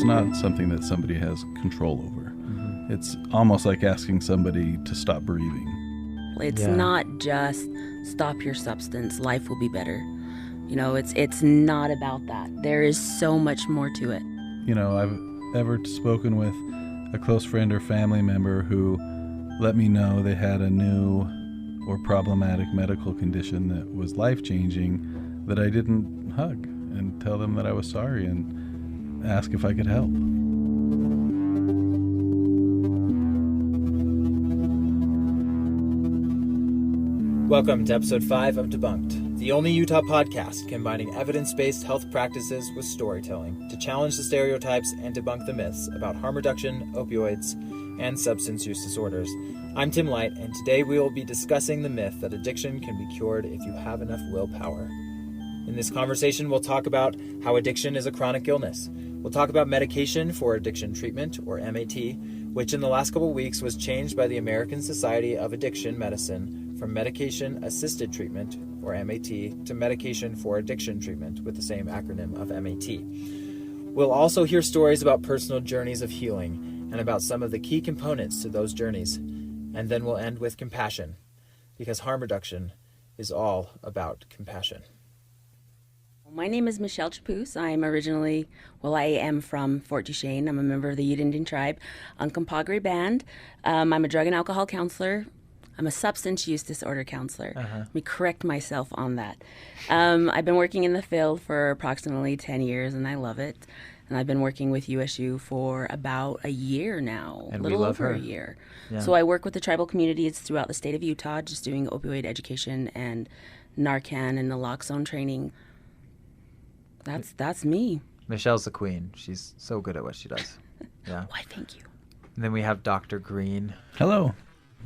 it's not something that somebody has control over. It's almost like asking somebody to stop breathing. It's not just stop your substance, life will be better. You know, it's not about that. There is so much more to it. You know, I've ever spoken with a close friend or family member who let me know they had a new or problematic medical condition that was life-changing, that I didn't hug and tell them that I was sorry and ask if I could help. Welcome to episode 5 of Debunked, the only Utah podcast combining evidence-based health practices with storytelling to challenge the stereotypes and debunk the myths about harm reduction, opioids, and substance use disorders. I'm Tim Light, and today we will be discussing the myth that addiction can be cured if you have enough willpower. In this conversation, we'll talk about how addiction is a chronic illness. We'll talk about medication for addiction treatment, or MAT, which in the last couple weeks was changed by the American Society of Addiction Medicine from medication-assisted treatment, or MAT, to medication for addiction treatment, with the same acronym of MAT. We'll also hear stories about personal journeys of healing and about some of the key components to those journeys. And then we'll end with compassion, because harm reduction is all about compassion. My name is Michelle Chapoose. I am from Fort Duchesne. I'm a member of the Ute Indian tribe, Uncompahgre Band. I'm a drug and alcohol counselor. I'm a substance use disorder counselor. Let me correct myself on that. I've been working in the field for approximately 10 years, and I love it. And I've been working with USU for about a year now, And a little we love over her. a year. Yeah. So I work with the tribal communities throughout the state of Utah, just doing opioid education and Narcan and naloxone training. That's me. Michelle's the queen. She's so good at what she does. Yeah. Why, thank you. And then we have Dr. Green. Hello,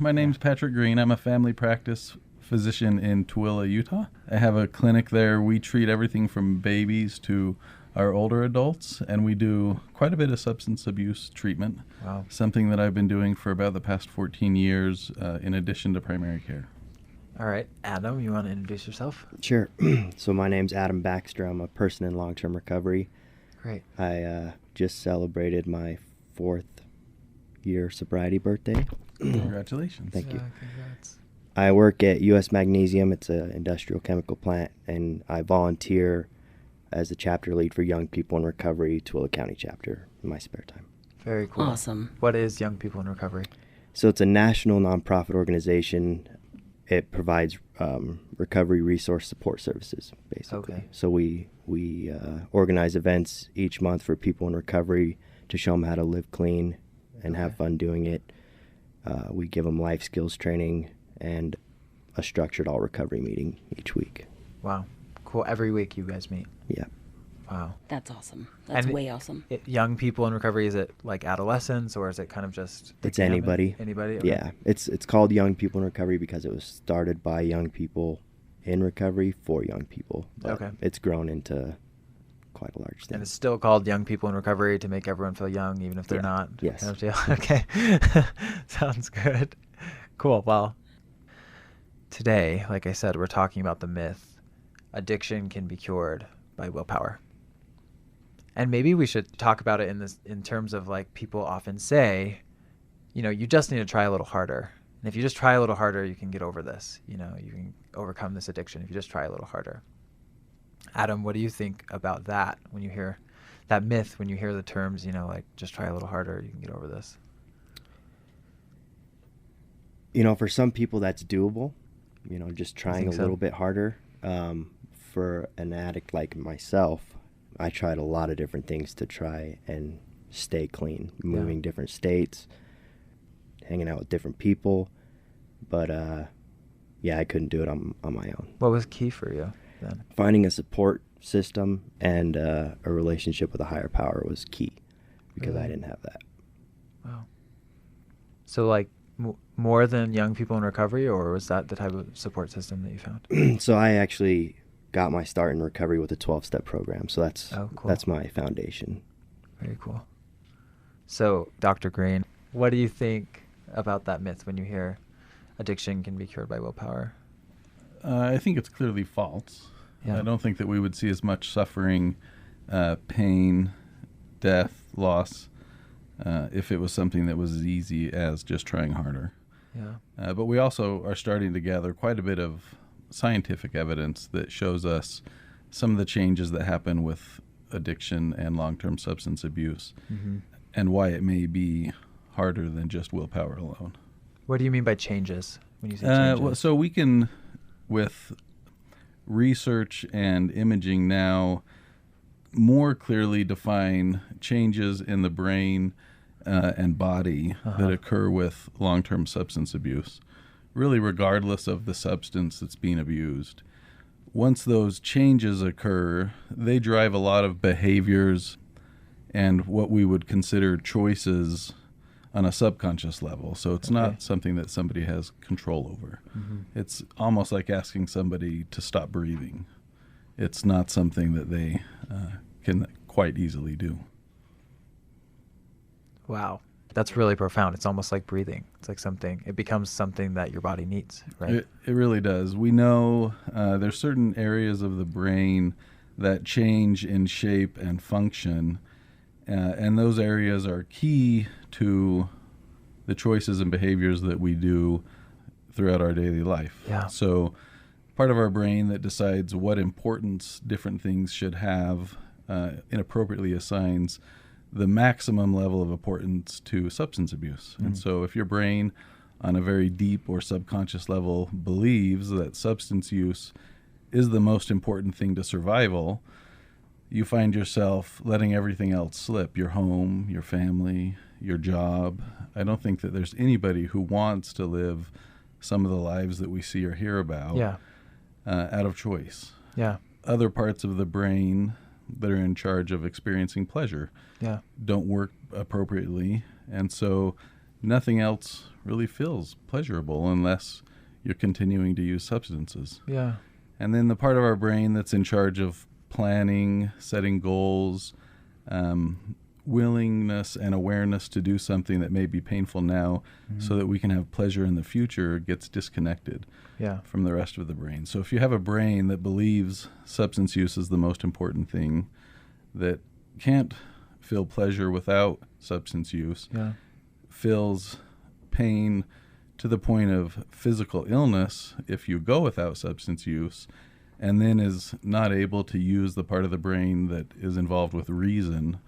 my name's Patrick Green. I'm a family practice physician in Tooele, Utah. I have a clinic there. We treat everything from babies to our older adults, and we do quite a bit of substance abuse treatment. Wow. Something that I've been doing for about the past 14 years in addition to primary care. All right, Adam, you want to introduce yourself? Sure. So my name's Adam Baxter. I'm a person in long-term recovery. Great. I just celebrated my 4th year sobriety birthday. Congratulations. Thank you. Congrats. I work at U.S. Magnesium. It's an industrial chemical plant, and I volunteer as a chapter lead for Young People in Recovery, Tooele County chapter, in my spare time. Very cool. Awesome. What is Young People in Recovery? So it's a national nonprofit organization. It provides recovery resource support services, basically. Okay. So we organize events each month for people in recovery to show them how to live clean and have fun doing it. We give them life skills training and a structured all recovery meeting each week. Wow. Cool. Every week you guys meet. Yeah. Wow. That's awesome. That's And way awesome. Young people in recovery, is it like adolescents, or is it kind of just... It's anybody. Anybody? Okay. Yeah. It's called Young People in Recovery because it was started by young people in recovery for young people. But Okay. it's grown into quite a large thing. And it's still called Young People in Recovery to make everyone feel young, even if they're Yeah. not. Yes. Kind of deal. Okay. Sounds good. Cool. Well, today, like I said, we're talking about the myth addiction can be cured by willpower. And maybe we should talk about it in terms of, like, people often say, you know, you just need to try a little harder. And if you just try a little harder, you can get over this. You know, you can overcome this addiction if you just try a little harder. Adam, what do you think about that when you hear that myth, when you hear the terms, you know, like, just try a little harder, you can get over this? You know, for some people that's doable, you know, just trying a little bit harder. For an addict like myself, I tried a lot of different things to try and stay clean, moving different states, hanging out with different people. But, I couldn't do it on my own. What was key for you then? Finding a support system and a relationship with a higher power was key because I didn't have that. Wow. So, like, more than Young People in Recovery, or was that the type of support system that you found? So I actually got my start in recovery with a 12-step program. So cool. That's my foundation. Very cool. So, Dr. Green, what do you think about that myth when you hear addiction can be cured by willpower? I think it's clearly false. Yeah. I don't think that we would see as much suffering, pain, death, loss if it was something that was as easy as just trying harder. Yeah. But we also are starting to gather quite a bit of scientific evidence that shows us some of the changes that happen with addiction and long-term substance abuse, and why it may be harder than just willpower alone. What do you mean by changes when you say changes? So we can, with research and imaging now, more clearly define changes in the brain and body that occur with long-term substance abuse, really regardless of the substance that's being abused. Once those changes occur, they drive a lot of behaviors and what we would consider choices on a subconscious level. So it's not something that somebody has control over. It's almost like asking somebody to stop breathing. It's not something that they can quite easily do. Wow. That's really profound. It's almost like breathing. It's like it becomes something that your body needs, right? It really does. We know there's certain areas of the brain that change in shape and function, and those areas are key to the choices and behaviors that we do throughout our daily life. Yeah. So part of our brain that decides what importance different things should have inappropriately assigns the maximum level of importance to substance abuse. And so if your brain on a very deep or subconscious level believes that substance use is the most important thing to survival, you find yourself letting everything else slip, your home, your family, your job. I don't think that there's anybody who wants to live some of the lives that we see or hear about out of choice. Yeah. Other parts of the brain that are in charge of experiencing pleasure don't work appropriately, and so nothing else really feels pleasurable unless you're continuing to use substances. Yeah. And then the part of our brain that's in charge of planning, setting goals, willingness and awareness to do something that may be painful now so that we can have pleasure in the future gets disconnected from the rest of the brain. So if you have a brain that believes substance use is the most important thing, that can't feel pleasure without substance use, feels pain to the point of physical illness if you go without substance use, and then is not able to use the part of the brain that is involved with reason,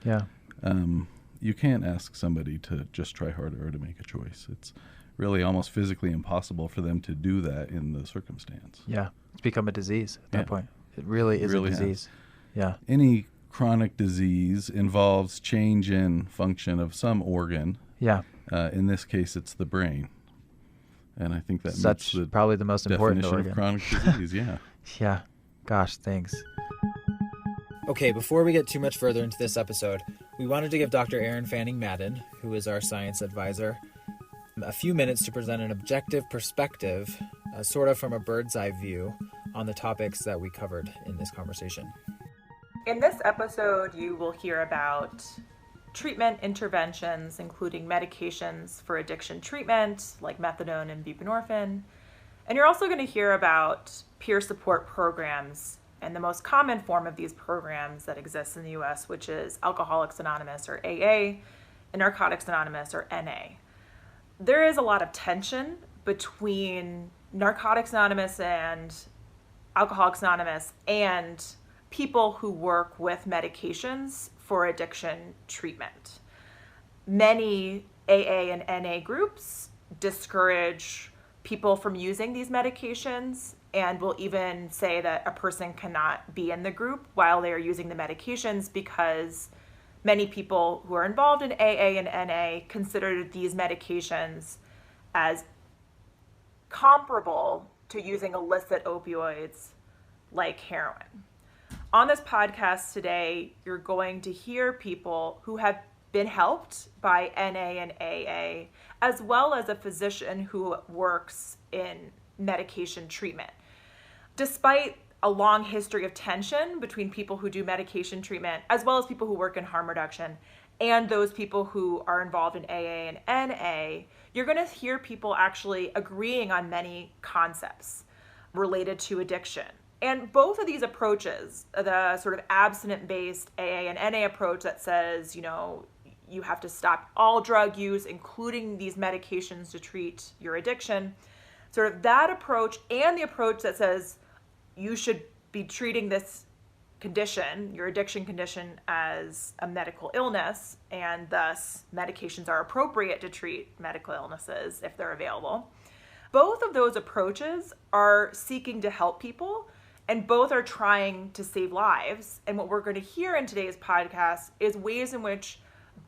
you can't ask somebody to just try harder or to make a choice. It's really almost physically impossible for them to do that in the circumstance. Yeah. It's become a disease at that point. It really is a disease. Yeah. Any chronic disease involves change in function of some organ. Yeah. In this case, it's the brain. And I think that Such meets the probably the most important definition organ. of chronic disease, yeah. Yeah. Gosh, thanks. Okay, before we get too much further into this episode, we wanted to give Dr. Erin Fanning Madden, who is our science advisor, a few minutes to present an objective perspective, sort of from a bird's eye view, on the topics that we covered in this conversation. In this episode, you will hear about treatment interventions, including medications for addiction treatment, like methadone and buprenorphine. And you're also going to hear about peer support programs and the most common form of these programs that exists in the U.S., which is Alcoholics Anonymous, or AA, and Narcotics Anonymous, or NA. There is a lot of tension between Narcotics Anonymous and Alcoholics Anonymous and people who work with medications for addiction treatment. Many AA and NA groups discourage people from using these medications and will even say that a person cannot be in the group while they are using the medications because many people who are involved in AA and NA consider these medications as comparable to using illicit opioids like heroin. On this podcast today, you're going to hear people who have been helped by NA and AA, as well as a physician who works in medication treatment. Despite a long history of tension between people who do medication treatment, as well as people who work in harm reduction, and those people who are involved in AA and NA, you're going to hear people actually agreeing on many concepts related to addiction. And both of these approaches, the sort of abstinent-based AA and NA approach that says, you have to stop all drug use, including these medications to treat your addiction. Sort of that approach, and the approach that says you should be treating this condition, your addiction condition, as a medical illness, and thus medications are appropriate to treat medical illnesses if they're available. Both of those approaches are seeking to help people, and both are trying to save lives. And what we're going to hear in today's podcast is ways in which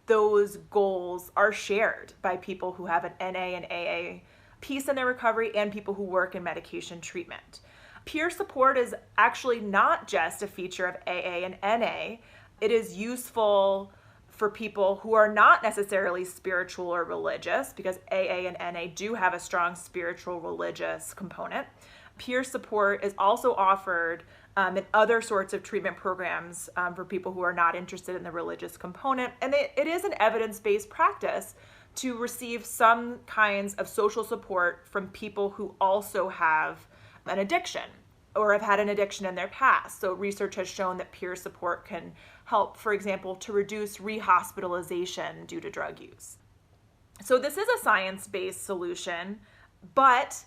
those goals are shared by people who have an NA and AA piece in their recovery and people who work in medication treatment. Peer support is actually not just a feature of AA and NA. It is useful for people who are not necessarily spiritual or religious, because AA and NA do have a strong spiritual religious component. Peer support is also offered in other sorts of treatment programs for people who are not interested in the religious component. And it is an evidence-based practice to receive some kinds of social support from people who also have an addiction or have had an addiction in their past. So research has shown that peer support can help, for example, to reduce rehospitalization due to drug use. So this is a science-based solution, but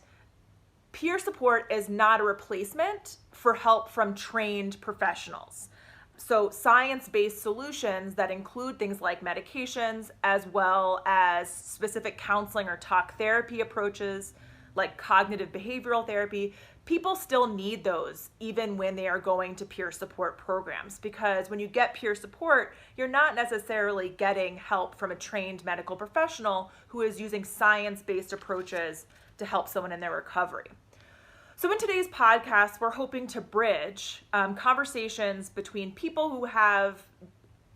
peer support is not a replacement for help from trained professionals. So science-based solutions that include things like medications, as well as specific counseling or talk therapy approaches like cognitive behavioral therapy, people still need those even when they are going to peer support programs, because when you get peer support, you're not necessarily getting help from a trained medical professional who is using science-based approaches to help someone in their recovery. So in today's podcast, we're hoping to bridge conversations between people who have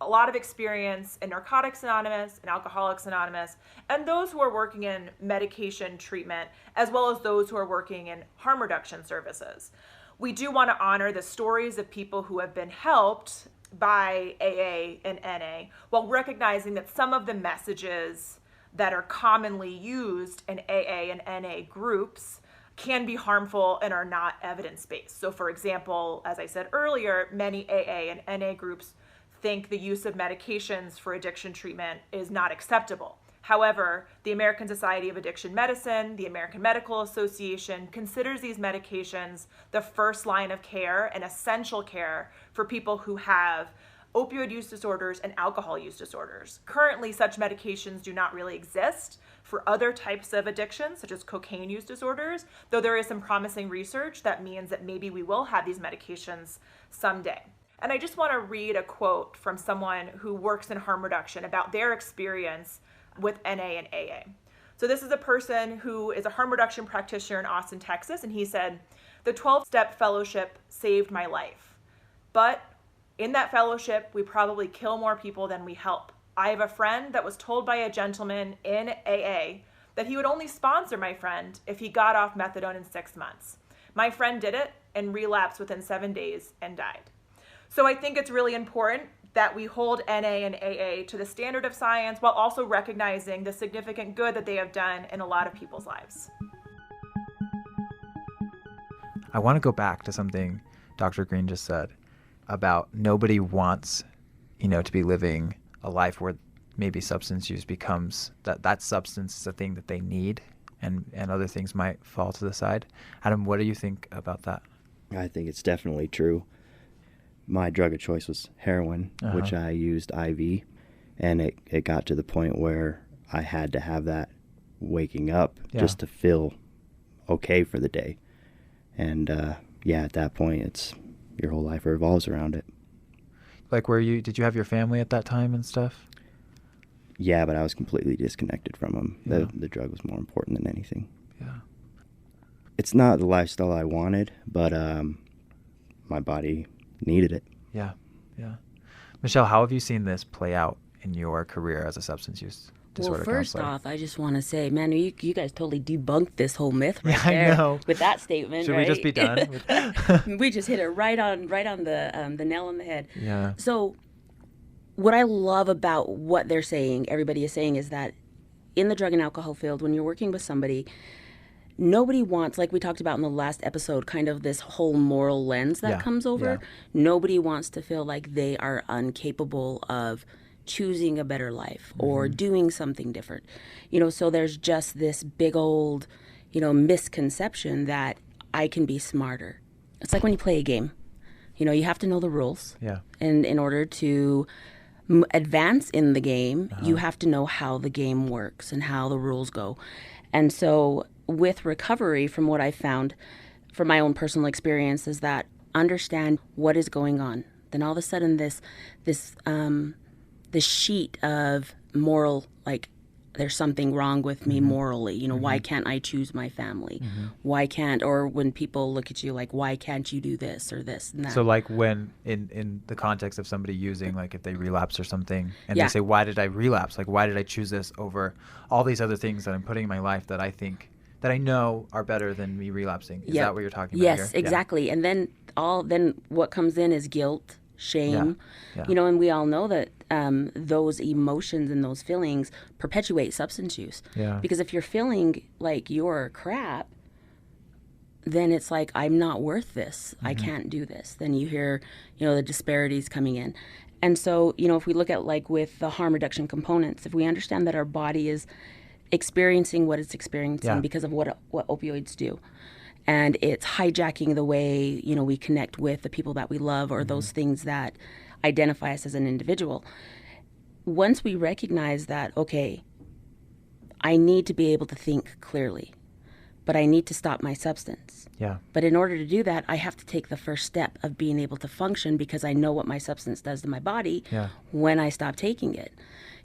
a lot of experience in Narcotics Anonymous and Alcoholics Anonymous, and those who are working in medication treatment, as well as those who are working in harm reduction services. We do want to honor the stories of people who have been helped by AA and NA, while recognizing that some of the messages that are commonly used in AA and NA groups can be harmful and are not evidence-based. So for example, as I said earlier, many AA and NA groups think the use of medications for addiction treatment is not acceptable. However, the American Society of Addiction Medicine, the American Medical Association, considers these medications the first line of care and essential care for people who have opioid use disorders and alcohol use disorders. Currently, such medications do not really exist for other types of addictions, such as cocaine use disorders, though there is some promising research that means that maybe we will have these medications someday. And I just want to read a quote from someone who works in harm reduction about their experience with NA and AA. So this is a person who is a harm reduction practitioner in Austin, Texas, and he said, "The 12-step fellowship saved my life. But in that fellowship, we probably kill more people than we help. I have a friend that was told by a gentleman in AA that he would only sponsor my friend if he got off methadone in 6 months. My friend did it and relapsed within 7 days and died." So I think it's really important that we hold NA and AA to the standard of science while also recognizing the significant good that they have done in a lot of people's lives. I want to go back to something Dr. Green just said about nobody wants, to be living a life where maybe substance use becomes that substance is a thing that they need and other things might fall to the side. Adam, what do you think about that? I think it's definitely true. My drug of choice was heroin, which I used IV, and it got to the point where I had to have that waking up just to feel okay for the day. And at that point, it's your whole life revolves around it. Like, did you have your family at that time and stuff? Yeah, but I was completely disconnected from them. Yeah. The drug was more important than anything. Yeah. It's not the lifestyle I wanted, but my body needed it. Yeah. Michelle, how have you seen this play out in your career as a substance use disorder counselor? Well, first off, I just want to say, man, you guys totally debunked this whole myth right I there know. with that statement. Should right? we just be done? We just hit it right on the nail on the head. Yeah. So what I love about what they're saying, everybody is saying, is that in the drug and alcohol field, when you're working with somebody, nobody wants, like we talked about in the last episode, kind of this whole moral lens that comes over. Yeah. Nobody wants to feel like they are incapable of choosing a better life or doing something different. So there's just this big old, misconception that I can be smarter. It's like when you play a game, you have to know the rules. Yeah. And in order to advance in the game, you have to know how the game works and how the rules go. And so with recovery, from what I found from my own personal experience, is that understand what is going on. Then all of a sudden this sheet of moral, like, there's something wrong with me morally. Why can't I choose my family? Why can't, or when people look at you like, why can't you do this or this and that? So like when in the context of somebody using, like if they relapse or something and they say, why did I relapse? Like, why did I choose this over all these other things that I'm putting in my life that I think, that I know are better than me relapsing? Is that what you're talking about here? Yes, exactly. Yeah. And then what comes in is guilt, shame, and we all know that those emotions and those feelings perpetuate substance use. Yeah. Because if you're feeling like you're crap, then it's like, I'm not worth this. I can't do this. Then you hear, the disparities coming in. And so, if we look at like with the harm reduction components, if we understand that our body is experiencing what it's experiencing because of what opioids do, and it's hijacking the way, we connect with the people that we love or those things that identify us as an individual. Once we recognize that, okay, I need to be able to think clearly, but I need to stop my substance. Yeah. But in order to do that, I have to take the first step of being able to function, because I know what my substance does to my body when I stop taking it.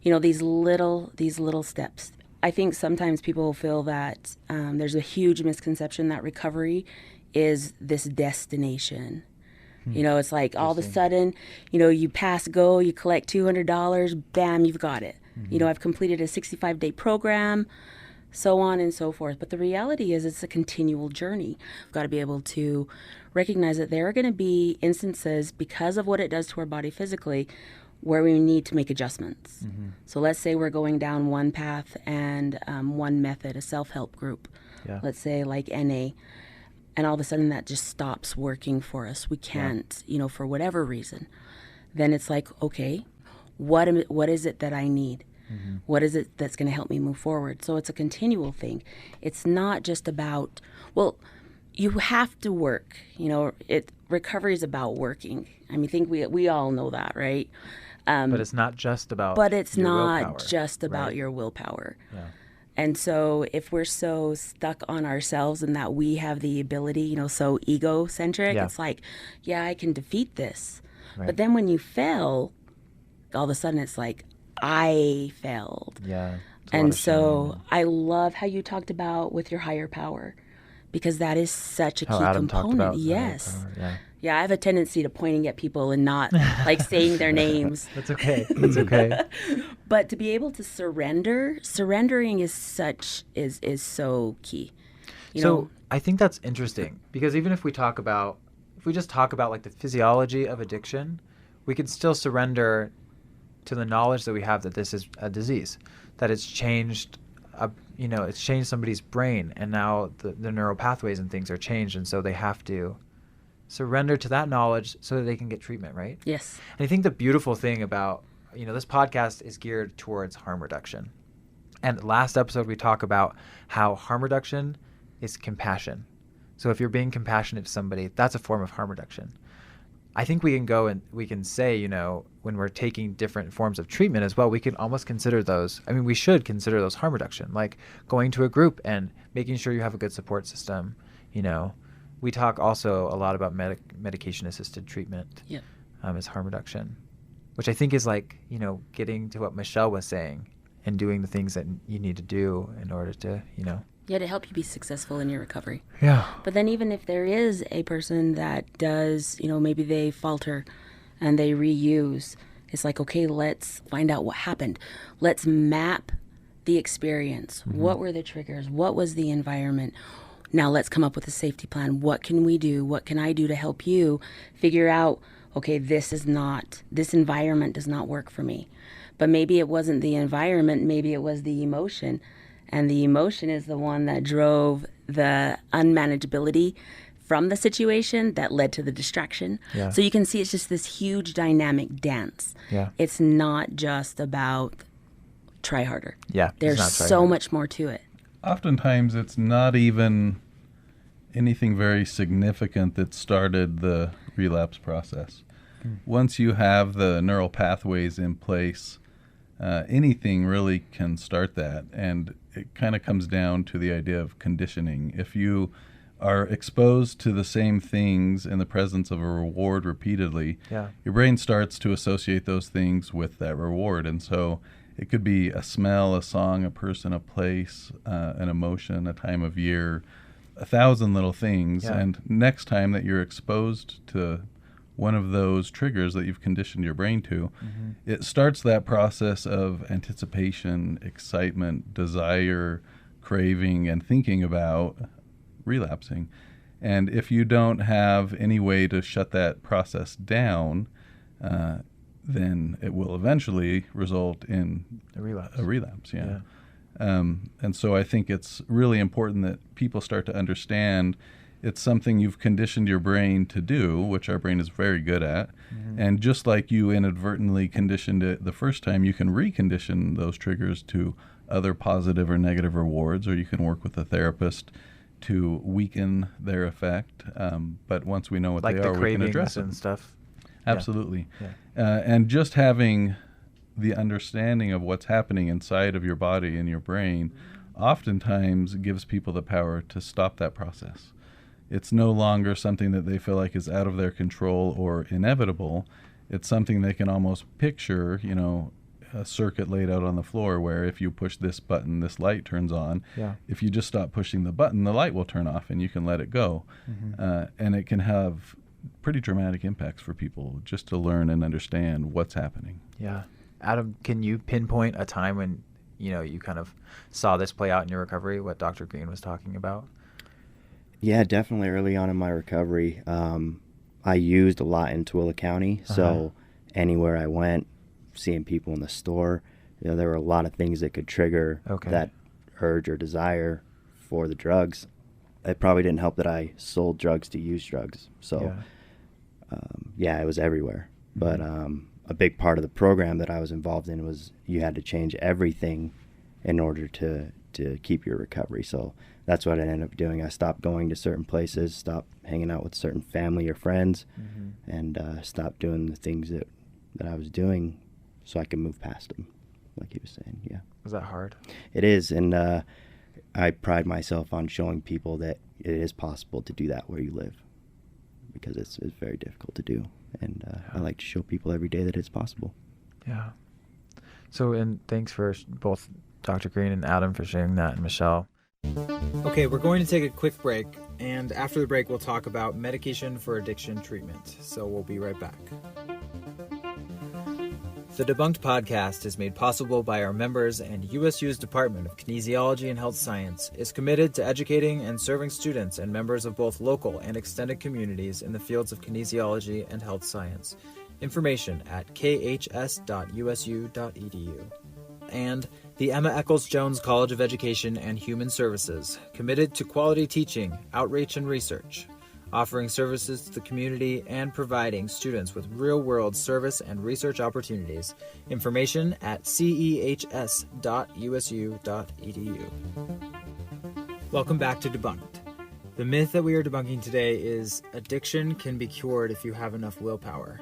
These little steps. I think sometimes people feel that there's a huge misconception that recovery is this destination. It's like all of a sudden, you pass go, you collect $200, bam, you've got it. I've completed a 65-day program, so on and so forth. But the reality is it's a continual journey. We've got to be able to recognize that there are going to be instances, because of what it does to our body physically, where we need to make adjustments. So let's say we're going down one path and one method, a self-help group, let's say like NA, and all of a sudden that just stops working for us. We can't, for whatever reason. Then it's like, okay, what is it that I need? What is it that's going to help me move forward? So it's a continual thing. It's not just about, well, you have to work. Recovery is about working. I mean, I think we all know that, right? But it's not just about your willpower. Yeah. And so if we're so stuck on ourselves and that we have the ability, so egocentric, it's like, I can defeat this. Right. But then when you fail, all of a sudden it's like, I failed. Yeah. And so I love how you talked about with your higher power, because that is such a key Adam component. Talked about yes. Power, Yeah, I have a tendency to pointing at people and not like saying their names. That's okay. That's okay. But to be able to surrendering is so key. So I think that's interesting, because even if we just talk about like the physiology of addiction, we can still surrender to the knowledge that we have that this is a disease, that it's changed, it's changed somebody's brain, and now the neural pathways and things are changed, and so they have to surrender to that knowledge so that they can get treatment, right? Yes. And I think the beautiful thing about, this podcast is geared towards harm reduction. And last episode, we talk about how harm reduction is compassion. So if you're being compassionate to somebody, that's a form of harm reduction. I think we can go and we can say, when we're taking different forms of treatment as well, we can almost consider those. I mean, we should consider those harm reduction, like going to a group and making sure you have a good support system. We talk also a lot about medication-assisted treatment as harm reduction, which I think is like, getting to what Michelle was saying and doing the things that you need to do in order to, to help you be successful in your recovery. Yeah. But then even if there is a person that does, maybe they falter and they reuse, it's like, okay, let's find out what happened. Let's map the experience. What were the triggers? What was the environment? Now let's come up with a safety plan. What can we do? What can I do to help you figure out, okay, this environment does not work for me. But maybe it wasn't the environment, maybe it was the emotion. And the emotion is the one that drove the unmanageability from the situation that led to the distraction. Yeah. So you can see it's just this huge dynamic dance. Yeah. It's not just about try harder. Yeah. There's so much more to it. Oftentimes it's not even anything very significant that started the relapse process. Once you have the neural pathways in place, anything really can start that. And it kind of comes down to the idea of conditioning. If you are exposed to the same things in the presence of a reward repeatedly, your brain starts to associate those things with that reward. And so it could be a smell, a song, a person, a place, an emotion, a time of year, 1,000 little things. Yeah. And next time that you're exposed to one of those triggers that you've conditioned your brain to, it starts that process of anticipation, excitement, desire, craving, and thinking about relapsing. And if you don't have any way to shut that process down, then it will eventually result in a relapse. And so I think it's really important that people start to understand it's something you've conditioned your brain to do, which our brain is very good at. And just like you inadvertently conditioned it the first time, you can recondition those triggers to other positive or negative rewards, or you can work with a therapist to weaken their effect. But once we know what like they the are, we can address cravings and them. stuff. Absolutely. Yeah. And just having the understanding of what's happening inside of your body and your brain oftentimes gives people the power to stop that process. It's no longer something that they feel like is out of their control or inevitable. It's something they can almost picture, a circuit laid out on the floor where if you push this button, this light turns on. Yeah. If you just stop pushing the button, the light will turn off and you can let it go. And it can have pretty dramatic impacts for people just to learn and understand what's happening. Yeah. Adam, can you pinpoint a time when, you kind of saw this play out in your recovery, what Dr. Green was talking about? Yeah, definitely early on in my recovery. I used a lot in Tooele County, so anywhere I went, seeing people in the store, there were a lot of things that could trigger that urge or desire for the drugs. It probably didn't help that I sold drugs to use drugs. So, it was everywhere. But a big part of the program that I was involved in was you had to change everything in order to keep your recovery. So that's what I ended up doing. I stopped going to certain places, stopped hanging out with certain family or friends, and stopped doing the things that I was doing so I could move past them, like he was saying. Yeah. Was that hard? It is, and I pride myself on showing people that it is possible to do that where you live, because it's very difficult to do, and I like to show people every day that it's possible. Yeah. So, and thanks for both Dr. Green and Adam for sharing that, and Michelle. Okay, we're going to take a quick break, and after the break, we'll talk about medication for addiction treatment. So we'll be right back. The Debunked podcast is made possible by our members, and USU's Department of Kinesiology and Health Science is committed to educating and serving students and members of both local and extended communities in the fields of kinesiology and health science. Information at khs.usu.edu. And the Emma Eccles Jones College of Education and Human Services, committed to quality teaching, outreach, and research, offering services to the community and providing students with real-world service and research opportunities. Information at khs.usu.edu. Welcome back to Debunked. The myth that we are debunking today is addiction can be cured if you have enough willpower.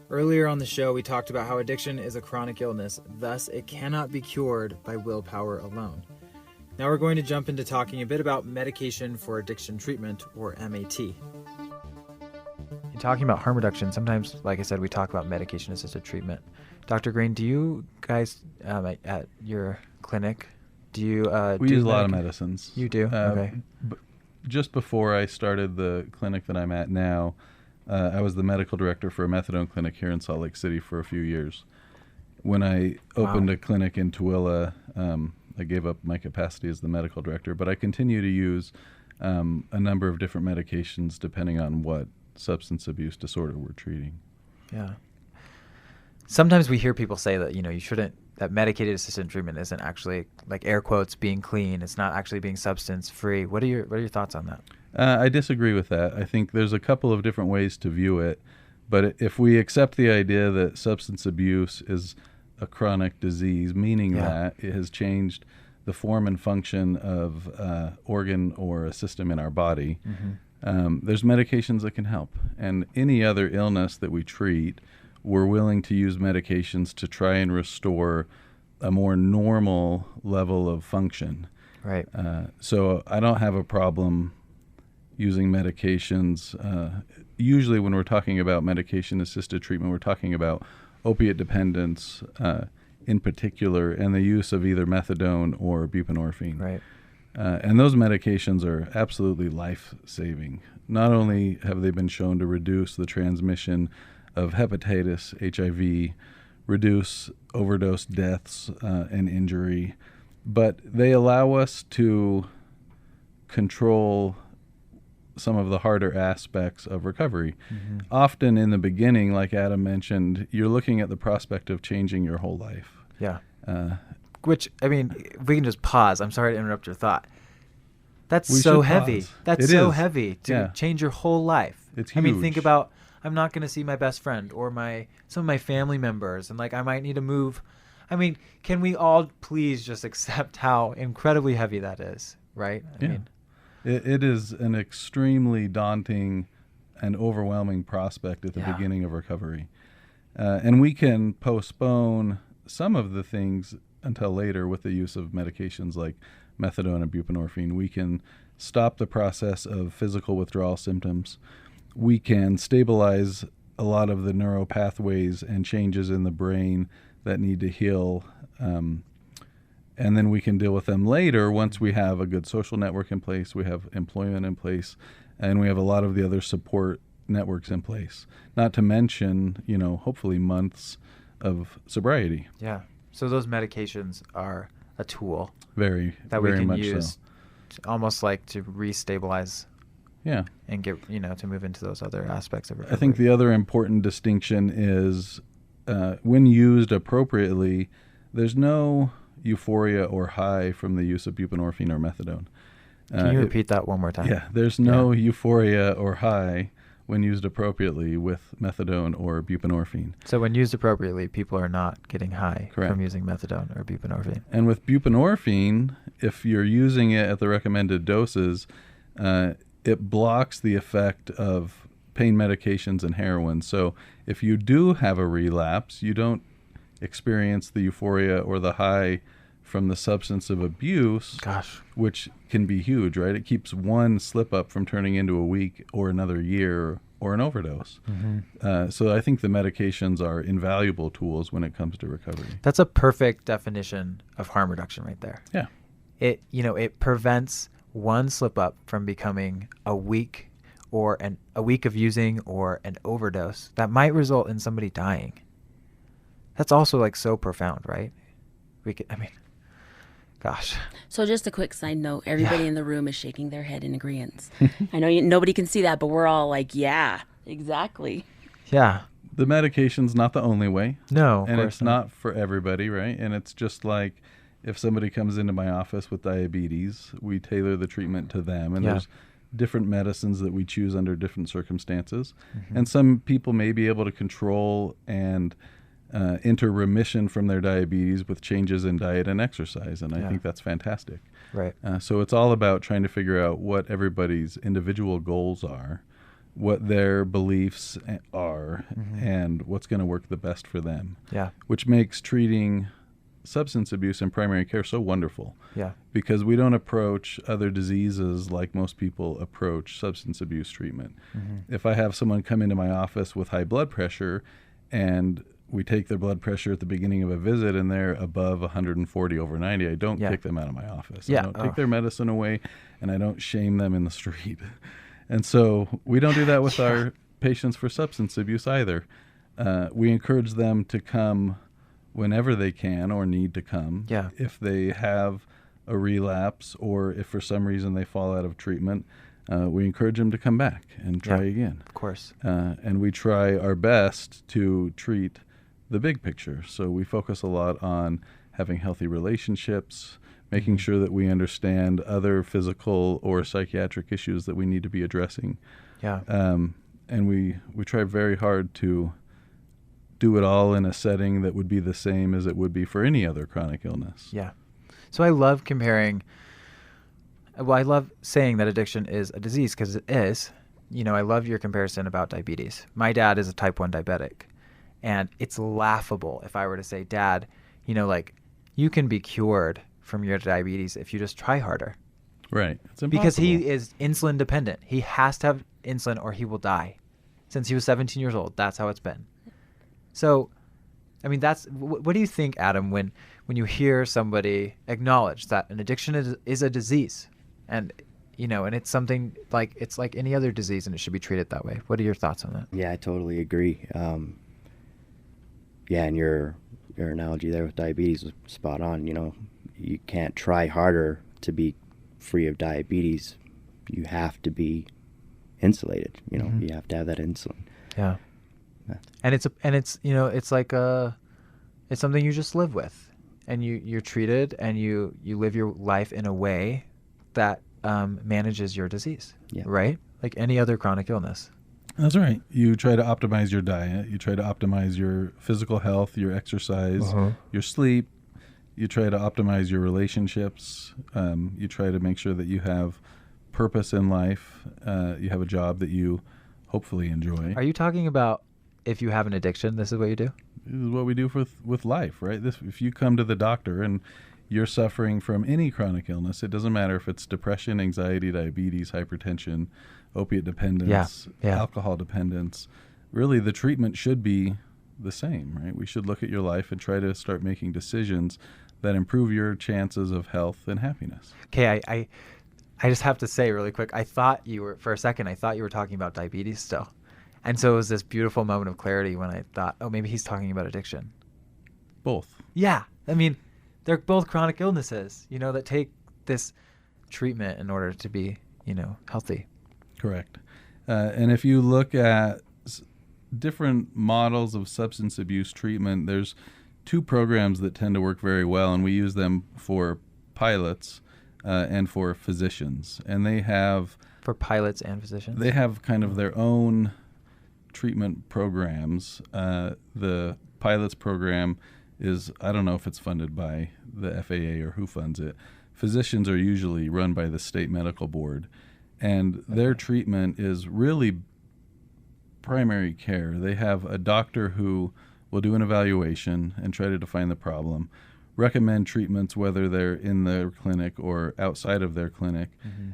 Earlier on the show, we talked about how addiction is a chronic illness, thus it cannot be cured by willpower alone. Now we're going to jump into talking a bit about medication for addiction treatment, or MAT. In talking about harm reduction, sometimes, like I said, we talk about medication-assisted treatment. Dr. Green, do you guys at your clinic, we use a lot of medicines. You do? Okay. Just before I started the clinic that I'm at now, I was the medical director for a methadone clinic here in Salt Lake City for a few years. When I opened a clinic in Tooele, I gave up my capacity as the medical director, but I continue to use a number of different medications depending on what substance abuse disorder we're treating. Yeah. Sometimes we hear people say that, you shouldn't, that medicated assisted treatment isn't actually, like air quotes, being clean. It's not actually being substance free. What are your thoughts on that? I disagree with that. I think there's a couple of different ways to view it. But if we accept the idea that substance abuse is a chronic disease, meaning that it has changed the form and function of organ or a system in our body, there's medications that can help. And any other illness that we treat, we're willing to use medications to try and restore a more normal level of function. Right. So I don't have a problem using medications. Usually when we're talking about medication-assisted treatment, we're talking about opiate dependence in particular, and the use of either methadone or buprenorphine. Right. And those medications are absolutely life-saving. Not only have they been shown to reduce the transmission of hepatitis, HIV, reduce overdose deaths and injury, but they allow us to control some of the harder aspects of recovery. Often in the beginning, like Adam mentioned, you're looking at the prospect of changing your whole life. Yeah. Which, I mean, if we can just pause. I'm sorry to interrupt your thought. That's so heavy. Pause. That's so heavy to change your whole life. It's huge. I mean, think about, I'm not going to see my best friend or some of my family members, and like I might need to move. I mean, can we all please just accept how incredibly heavy that is, right? I mean, it is an extremely daunting and overwhelming prospect at the beginning of recovery. And we can postpone some of the things until later with the use of medications like methadone and buprenorphine. We can stop the process of physical withdrawal symptoms. We can stabilize a lot of the neuropathways and changes in the brain that need to heal. And then we can deal with them later once we have a good social network in place, we have employment in place, and we have a lot of the other support networks in place. Not to mention, hopefully months of sobriety. Yeah. So those medications are a tool That we very can much use so. Almost like to restabilize Yeah. and get, to move into those other aspects of recovery. I think the other important distinction is when used appropriately, there's no euphoria or high from the use of buprenorphine or methadone. Can you repeat that one more time? Yeah, there's no euphoria or high when used appropriately with methadone or buprenorphine. So when used appropriately, people are not getting high Correct. from using methadone or buprenorphine. And with buprenorphine, if you're using it at the recommended doses, it blocks the effect of pain medications and heroin. So if you do have a relapse, you don't experience the euphoria or the high from the substance of abuse, which can be huge, right? It keeps one slip up from turning into a week or another year or an overdose. So I think the medications are invaluable tools when it comes to recovery. That's a perfect definition of harm reduction right there. Yeah. It prevents one slip up from becoming a week or a week of using or an overdose that might result in somebody dying. That's also like so profound, right? Gosh. So just a quick side note, everybody in the room is shaking their head in agreement. I know nobody can see that, but we're all like, yeah, exactly. Yeah. The medication's not the only way. No, and it's not for everybody, right? And it's just like if somebody comes into my office with diabetes, we tailor the treatment to them. And there's different medicines that we choose under different circumstances. And some people may be able to control and enter remission from their diabetes with changes in diet and exercise. And I think that's fantastic. Right. So it's all about trying to figure out what everybody's individual goals are, what their beliefs are, and what's going to work the best for them. Yeah. Which makes treating substance abuse in primary care so wonderful. Yeah. Because we don't approach other diseases like most people approach substance abuse treatment. If I have someone come into my office with high blood pressure and we take their blood pressure at the beginning of a visit and they're above 140 over 90, I don't kick them out of my office. I don't take their medicine away, and I don't shame them in the street. And so we don't do that with our patients for substance abuse either. We encourage them to come whenever they can or need to come. If they have a relapse or if for some reason they fall out of treatment, we encourage them to come back and try again. Of course. And we try our best to treat the big picture. So we focus a lot on having healthy relationships, making sure that we understand other physical or psychiatric issues that we need to be addressing. Yeah. And we try very hard to do it all in a setting that would be the same as it would be for any other chronic illness. Yeah. So I love I love saying that addiction is a disease, because it is. I love your comparison about diabetes. My dad is a type 1 diabetic, and it's laughable if I were to say, Dad, you can be cured from your diabetes if you just try harder. Right. It's impossible. Because he is insulin dependent. He has to have insulin or he will die. Since he was 17 years old, that's how it's been. So, what do you think, Adam, when you hear somebody acknowledge that an addiction is a disease, and and it's something it's like any other disease, and it should be treated that way? What are your thoughts on that? Yeah, I totally agree. And your analogy there with diabetes was spot on. You can't try harder to be free of diabetes. You have to be insulated. You have to have that insulin. Yeah. And it's something you just live with, and you're treated, and you live your life in a way that manages your disease. Yeah. Right? Like any other chronic illness. That's right. You try to optimize your diet. You try to optimize your physical health, your exercise, your sleep. You try to optimize your relationships. You try to make sure that you have purpose in life. You have a job that you hopefully enjoy. Are you talking about if you have an addiction, this is what you do? This is what we do with life, right? If you come to the doctor and you're suffering from any chronic illness, it doesn't matter if it's depression, anxiety, diabetes, hypertension, opiate dependence, alcohol dependence. Really, the treatment should be the same, right? We should look at your life and try to start making decisions that improve your chances of health and happiness. Okay, I just have to say really quick, for a second, I thought you were talking about diabetes still. And so it was this beautiful moment of clarity when I thought, oh, maybe he's talking about addiction. Both. Yeah. They're both chronic illnesses, that take this treatment in order to be, healthy. Correct. And if you look at different models of substance abuse treatment, there's two programs that tend to work very well, and we use them for pilots and for physicians. And they have... For pilots and physicians? They have kind of their own treatment programs. The pilots program is, I don't know if it's funded by the FAA or who funds it. Physicians are usually run by the state medical board, and their treatment is really primary care. They have a doctor who will do an evaluation and try to define the problem, recommend treatments whether they're in their clinic or outside of their clinic,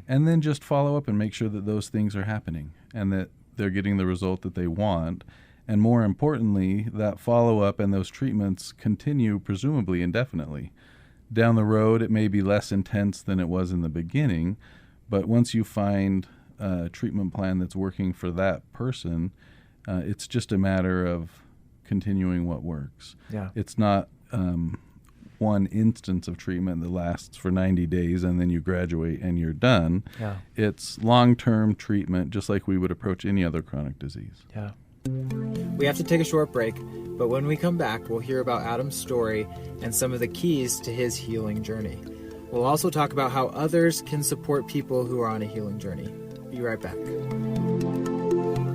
and then just follow up and make sure that those things are happening and that they're getting the result that they want. And more importantly, that follow-up and those treatments continue presumably indefinitely. Down the road, it may be less intense than it was in the beginning, but once you find a treatment plan that's working for that person, it's just a matter of continuing what works. Yeah. It's not one instance of treatment that lasts for 90 days and then you graduate and you're done. Yeah. It's long-term treatment, just like we would approach any other chronic disease. Yeah. We have to take a short break, but when we come back, we'll hear about Adam's story and some of the keys to his healing journey. We'll also talk about how others can support people who are on a healing journey. Be right back.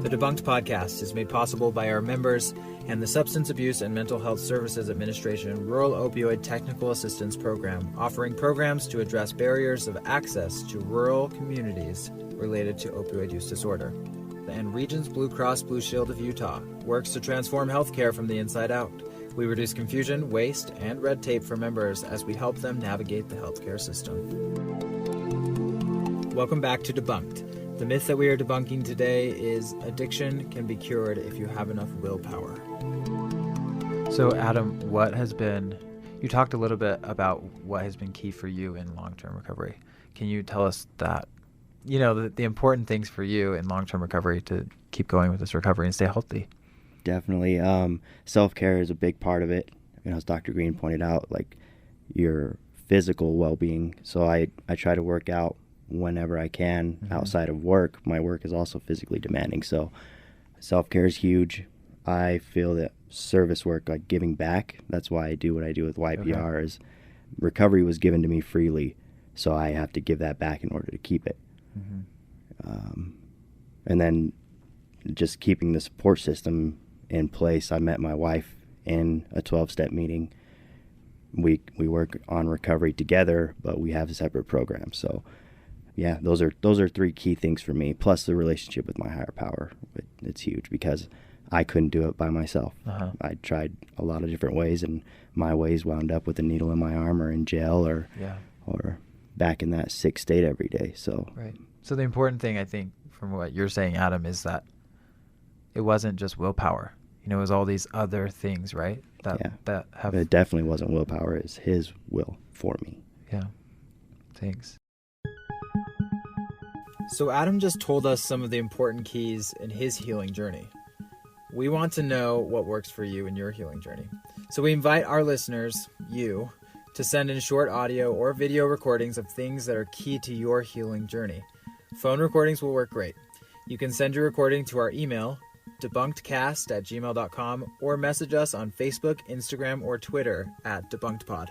The Debunked podcast is made possible by our members and the Substance Abuse and Mental Health Services Administration Rural Opioid Technical Assistance Program, offering programs to address barriers of access to rural communities related to opioid use disorder. And Regions Blue Cross Blue Shield of Utah works to transform healthcare from the inside out. We reduce confusion, waste, and red tape for members as we help them navigate the healthcare system. Welcome back to Debunked. The myth that we are debunking today is addiction can be cured if you have enough willpower. So, Adam, you talked a little bit about what has been key for you in long-term recovery. Can you tell us that? The important things for you in long-term recovery to keep going with this recovery and stay healthy. Definitely. Self-care is a big part of it. As Dr. Green pointed out, your physical well-being. So I try to work out whenever I can outside of work. My work is also physically demanding. So self-care is huge. I feel that service work, like giving back, that's why I do what I do with YPR, is recovery was given to me freely, so I have to give that back in order to keep it. And then just keeping the support system in place. I met my wife in a 12-step meeting. We work on recovery together, but we have separate programs. So yeah, those are three key things for me, plus the relationship with my higher power. It's huge because I couldn't do it by myself. I tried a lot of different ways, and my ways wound up with a needle in my arm or in jail or back in that sick state every day. So right. So the important thing, I think, from what you're saying, Adam, is that it wasn't just willpower. You know, it was all these other things, right? That have. It definitely wasn't willpower. It's his will for me. Yeah. Thanks. So Adam just told us some of the important keys in his healing journey. We want to know what works for you in your healing journey. So we invite our listeners, you, to send in short audio or video recordings of things that are key to your healing journey. Phone recordings will work great. You can send your recording to our email, debunkedcast@gmail.com, or message us on Facebook, Instagram, or Twitter @debunkedpod.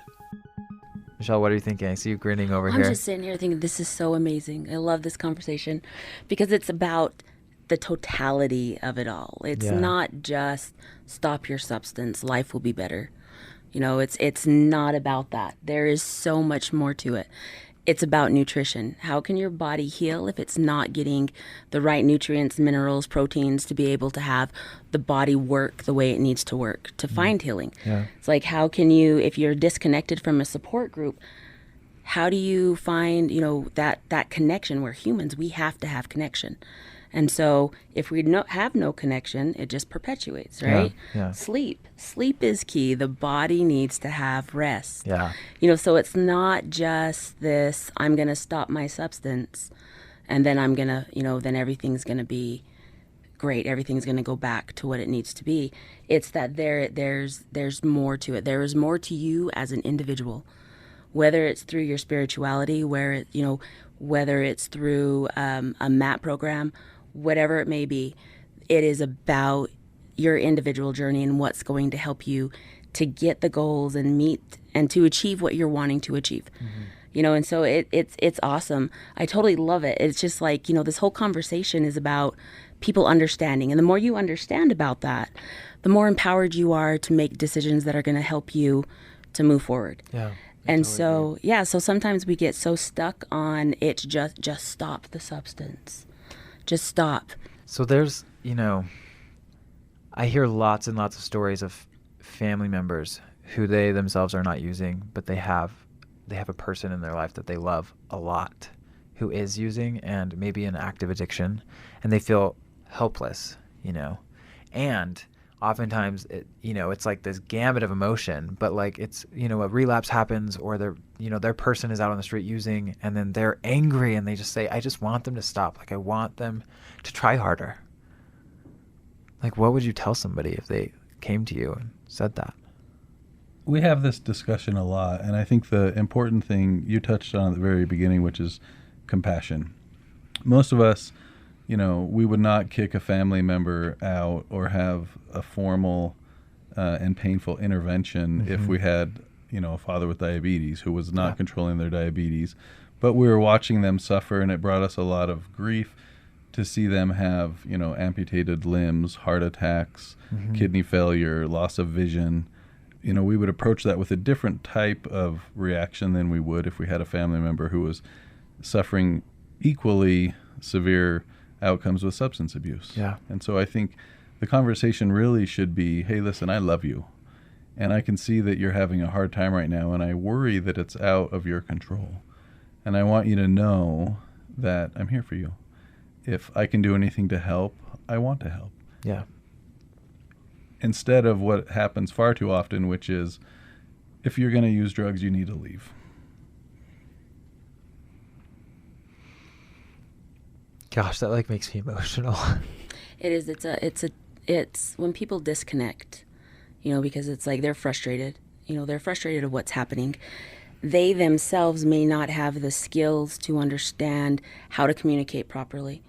Michelle, what are you thinking? I see you grinning over here. I'm just sitting here thinking this is so amazing. I love this conversation because it's about the totality of it all. It's not just stop your substance, life will be better. You know, it's not about that. There is so much more to it. It's about nutrition. How can your body heal if it's not getting the right nutrients, minerals, proteins to be able to have the body work the way it needs to work to find healing? Yeah. It's like, how can you, if you're disconnected from a support group, how do you find, you know, that connection? Where humans, we have to have connection. And so if we have no connection, it just perpetuates, right? Yeah. Sleep is key. The body needs to have rest. Yeah. You know, so it's not just this, I'm going to stop my substance and then I'm going to, you know, then everything's going to be great. Everything's going to go back to what it needs to be. It's that there's more to it. There is more to you as an individual, whether it's through your spirituality, whether it's through a MAP program, whatever it may be. It is about your individual journey and what's going to help you to get the goals and meet and to achieve what you're wanting to achieve. You know, and so it's awesome. I totally love it. It's just like, you know, this whole conversation is about people understanding. And the more you understand about that, the more empowered you are to make decisions that are going to help you to move forward. Yeah. And so, so sometimes we get so stuck on it's just stop the substance. Just stop. So there's, you know, I hear lots and lots of stories of family members who they themselves are not using, but they have a person in their life that they love a lot who is using and maybe an active addiction, and they feel helpless, you know. And oftentimes, it's like this gamut of emotion, but like it's, you know, a relapse happens or their person is out on the street using and then they're angry and they just say, I just want them to stop. Like I want them to try harder. Like what would you tell somebody if they came to you and said that? We have this discussion a lot, and I think the important thing you touched on at the very beginning, which is compassion. Most of us, you know, we would not kick a family member out or have a formal and painful intervention if we had, you know, a father with diabetes who was not controlling their diabetes. But we were watching them suffer, and it brought us a lot of grief to see them have, you know, amputated limbs, heart attacks, kidney failure, loss of vision. You know, we would approach that with a different type of reaction than we would if we had a family member who was suffering equally severe outcomes with substance abuse. Yeah. And so I think the conversation really should be, hey, listen, I love you. And I can see that you're having a hard time right now, and I worry that it's out of your control. And I want you to know that I'm here for you. If I can do anything to help, I want to help. Yeah. Instead of what happens far too often, which is, if you're going to use drugs, you need to leave. Gosh, that like makes me emotional. It is. It's when people disconnect, you know, because it's like they're frustrated. You know, they're frustrated of what's happening. They themselves may not have the skills to understand how to communicate properly.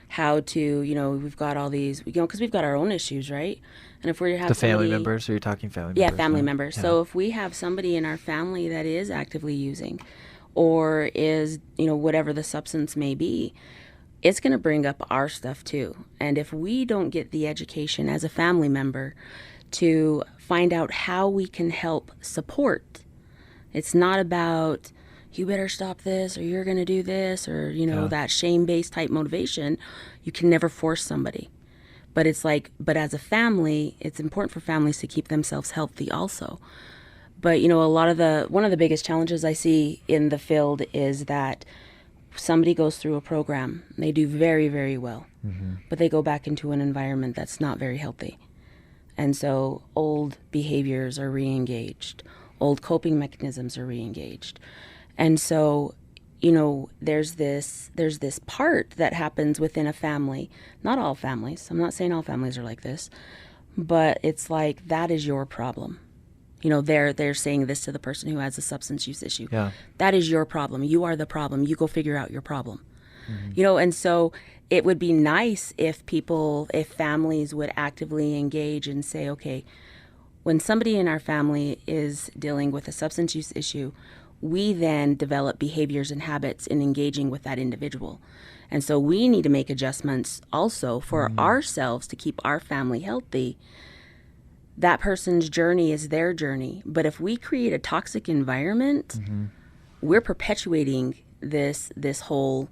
how to, we've got all these, because we've got our own issues, right? And if we have the family members, or you're talking family members? Yeah, family members. Yeah. So if we have somebody in our family that is actively using, or is, whatever the substance may be, it's going to bring up our stuff too. And if we don't get the education as a family member to find out how we can help support, it's not about, you better stop this, or you're going to do this, or, that shame-based type motivation. You can never force somebody. But it's like, but as a family, it's important for families to keep themselves healthy also. But, one of the biggest challenges I see in the field is that somebody goes through a program, they do very, very well, but they go back into an environment that's not very healthy. And so old behaviors are re-engaged, old coping mechanisms are re-engaged. And so, there's this part that happens within a family, not all families. I'm not saying all families are like this, but it's like, that is your problem. They're saying this to the person who has a substance use issue. Yeah. That is your problem. You are the problem. You go figure out your problem. And so it would be nice if families would actively engage and say, okay, when somebody in our family is dealing with a substance use issue, we then develop behaviors and habits in engaging with that individual. And so we need to make adjustments also for ourselves to keep our family healthy. That person's journey is their journey. But if we create a toxic environment, we're perpetuating this whole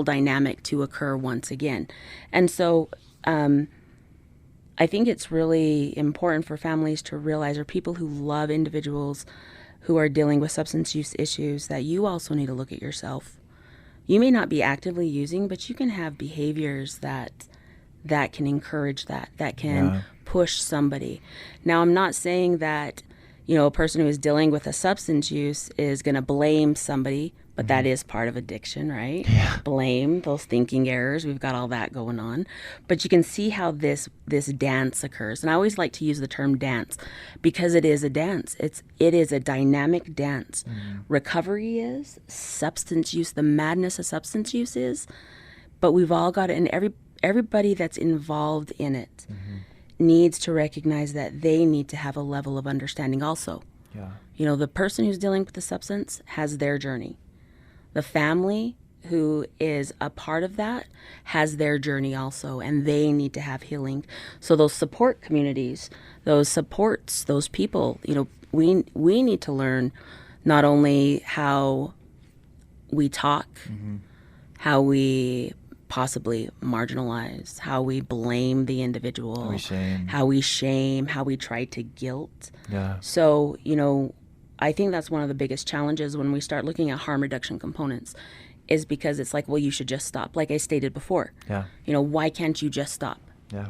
dynamic to occur once again. And so I think it's really important for families to realize, or people who love individuals who are dealing with substance use issues, that you also need to look at yourself. You may not be actively using, but you can have behaviors that can encourage that can push somebody. Now, I'm not saying that, a person who is dealing with a substance use is going to blame somebody, but that is part of addiction, right? Yeah. Blame, those thinking errors, we've got all that going on. But you can see how this dance occurs. And I always like to use the term dance because it is a dance. It is a dynamic dance. Recovery is, substance use, the madness of substance use is, but we've all got it, and everybody that's involved in it needs to recognize that they need to have a level of understanding also. Yeah. The person who's dealing with the substance has their journey. The family who is a part of that has their journey also, and they need to have healing. So those support communities, those supports, those people, we need to learn not only how we talk, how we possibly marginalize, how we blame the individual, how we shame, how we try to guilt. Yeah. So, I think that's one of the biggest challenges when we start looking at harm reduction components, is because it's like, well, you should just stop. Like I stated before, why can't you just stop? Yeah.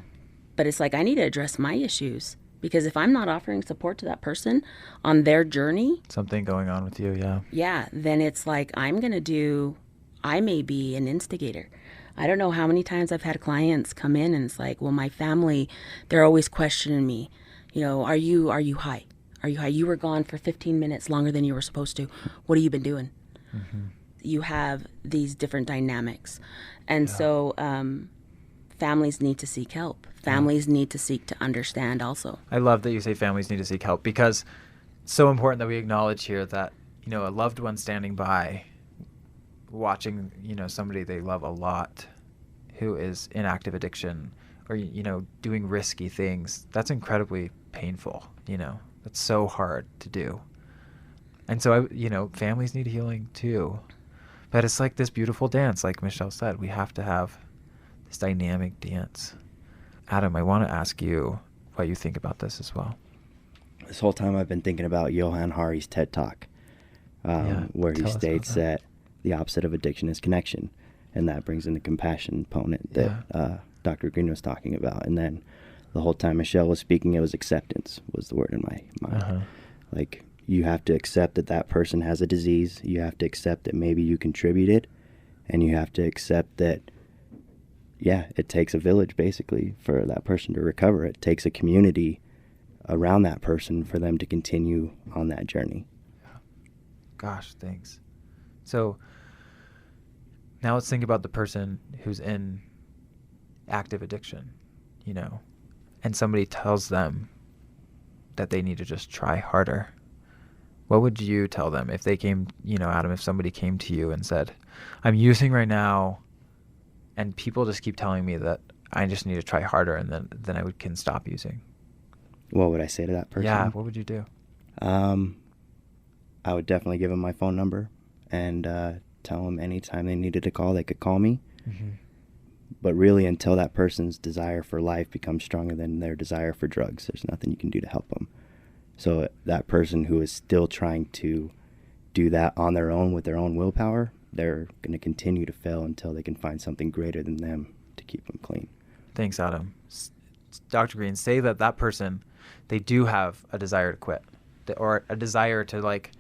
But it's like, I need to address my issues, because if I'm not offering support to that person on their journey, Something going on with you. then it's like, I may be an instigator. I don't know how many times I've had clients come in and it's like, well, my family, they're always questioning me, are you high? Are you high? You were gone for 15 minutes longer than you were supposed to. What have you been doing? You have these different dynamics. And so families need to seek help. Families need to seek to understand also. I love that you say families need to seek help, because it's so important that we acknowledge here that, a loved one standing by, watching, somebody they love a lot who is in active addiction or, doing risky things, that's incredibly painful, That's so hard to do. And so, families need healing too. But it's like this beautiful dance, like Michelle said. We have to have this dynamic dance. Adam, I want to ask you what you think about this as well. This whole time I've been thinking about Johann Hari's TED Talk, where he states that the opposite of addiction is connection. And that brings in the compassion component that Dr. Green was talking about. And then the whole time Michelle was speaking, it was acceptance was the word in my mind. Like, you have to accept that person has a disease. You have to accept that maybe you contributed. And you have to accept that, it takes a village, basically, for that person to recover. It takes a community around that person for them to continue on that journey. Gosh, thanks. So now let's think about the person who's in active addiction, you know, and somebody tells them that they need to just try harder, what would you tell them if they came, you know, Adam, if somebody came to you and said, I'm using right now and people just keep telling me that I just need to try harder and then I can stop using? What would I say to that person? Yeah, what would you do? I would definitely give them my phone number and tell them anytime they needed to call, they could call me. Mm-hmm. But really, until that person's desire for life becomes stronger than their desire for drugs, there's nothing you can do to help them. So that person who is still trying to do that on their own with their own willpower, they're going to continue to fail until they can find something greater than them to keep them clean. Thanks, Adam. Dr. Green, say that person, they do have a desire to quit, or a desire to, like,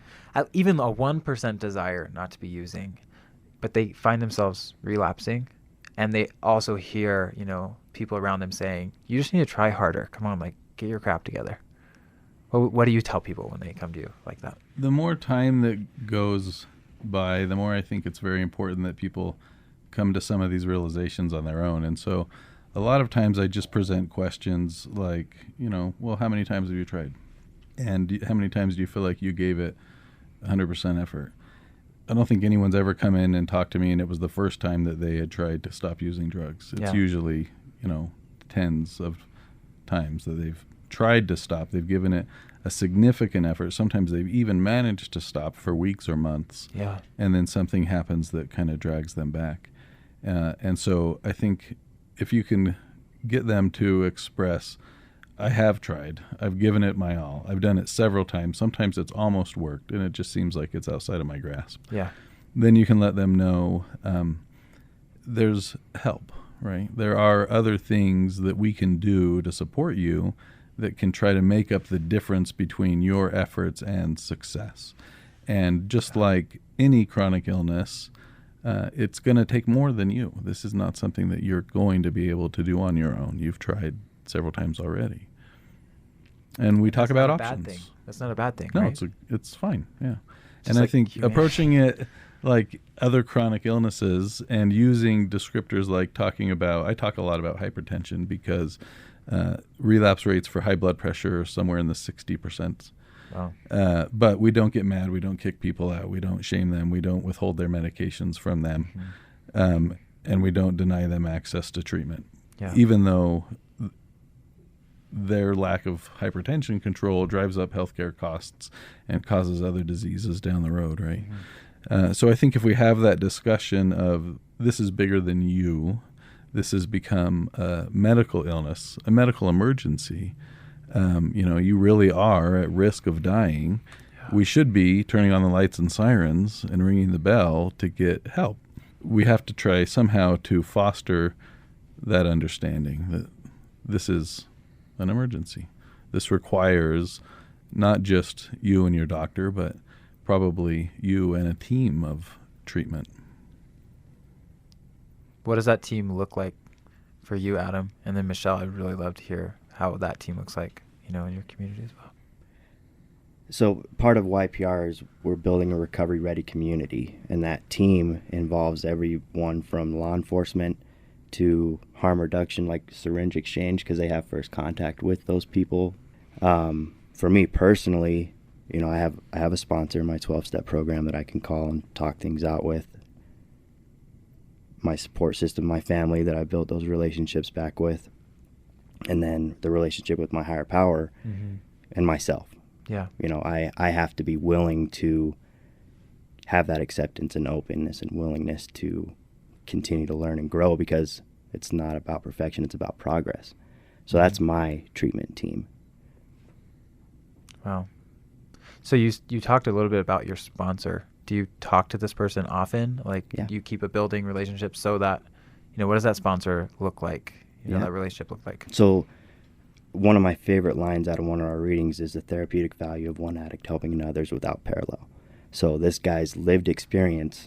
even a 1% desire not to be using, but they find themselves relapsing, and they also hear, you know, people around them saying, you just need to try harder. Come on, like, get your crap together. What do you tell people when they come to you like that? The more time that goes by, the more I think it's very important that people come to some of these realizations on their own. And so a lot of times I just present questions like, you know, well, how many times have you tried? And how many times do you feel like you gave it 100% effort? I don't think anyone's ever come in and talked to me and it was the first time that they had tried to stop using drugs. It's usually, you know, tens of times that they've tried to stop. They've given it a significant effort. Sometimes they've even managed to stop for weeks or months. Yeah. And then something happens that kind of drags them back. And so I think if you can get them to express, I have tried, I've given it my all, I've done it several times, sometimes it's almost worked and it just seems like it's outside of my grasp. Yeah. Then you can let them know there's help, right? There are other things that we can do to support you that can try to make up the difference between your efforts and success. And just like any chronic illness, it's going to take more than you. This is not something that you're going to be able to do on your own. You've tried several times already. And we talk about options. Bad thing. That's not a bad thing, no, right? it's fine, yeah. Just and like I think humanity. Approaching it like other chronic illnesses and using descriptors like I talk a lot about hypertension because relapse rates for high blood pressure are somewhere in the 60%. Wow. But we don't get mad. We don't kick people out. We don't shame them. We don't withhold their medications from them. Mm-hmm. And we don't deny them access to treatment. Yeah. Even though their lack of hypertension control drives up healthcare costs and causes other diseases down the road, right? Mm-hmm. So I think if we have that discussion of this is bigger than you, this has become a medical illness, a medical emergency, you really are at risk of dying. Yeah. We should be turning on the lights and sirens and ringing the bell to get help. We have to try somehow to foster that understanding that this is an emergency. This requires not just you and your doctor, but probably you and a team of treatment. What does that team look like for you, Adam? And then Michelle, I'd really love to hear how that team looks like, in your community as well. So part of YPR is we're building a recovery-ready community, and that team involves everyone from law enforcement to harm reduction, like syringe exchange, because they have first contact with those people. For me personally, I have a sponsor in my 12-step program that I can call and talk things out with. My support system, my family that I built those relationships back with, and then the relationship with my higher power and myself. Yeah. I have to be willing to have that acceptance and openness and willingness to continue to learn and grow, because it's not about perfection, it's about progress. So that's my treatment team. Wow. So you talked a little bit about your sponsor. Do you talk to this person often? Do you keep a building relationship so that, what does that sponsor look like? That relationship look like? So one of my favorite lines out of one of our readings is the therapeutic value of one addict helping others without parallel. So this guy's lived experience,